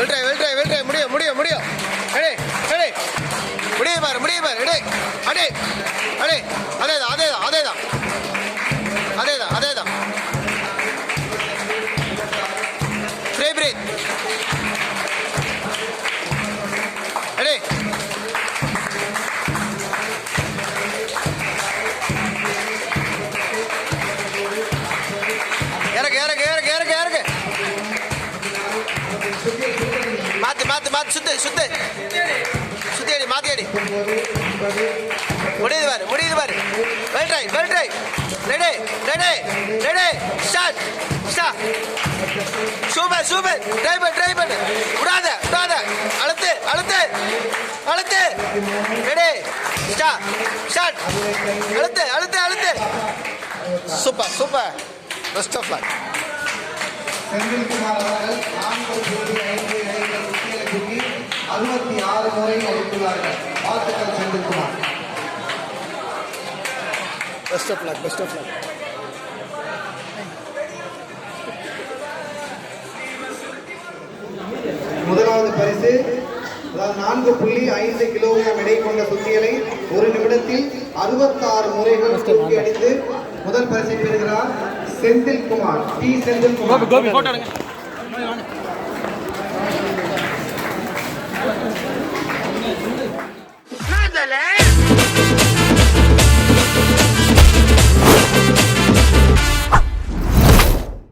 முடியும் எடே முடியும் பாரு எடே அடே அதேதான் ஃப்ரீ பிரீத் எடே இறக்கு மாத்து சுத்து அடி மாத்தி அடி முடியுது பாரு well try ready start super try பண்ணு விடாத அழுத்து ரெடி ஸ்டார்ட் அழுத்து super best of luck. Senthilkumar அவர்கள் 66 முறை அளித்துள்ளார்கள். வாழ்த்துக்கள் செந்தில்குமார். Best of luck. முதலாவது பரிசு, அதாவது 4.5 கிலோகிராம் எடை கொண்ட சுத்தியலை 1 நிமிடத்தில் 66 முறைகள் தூக்கி அடித்து முதல் பரிசை பெறுகிறார் செந்தில்குமார். செந்தில்குமார். Nonetheless.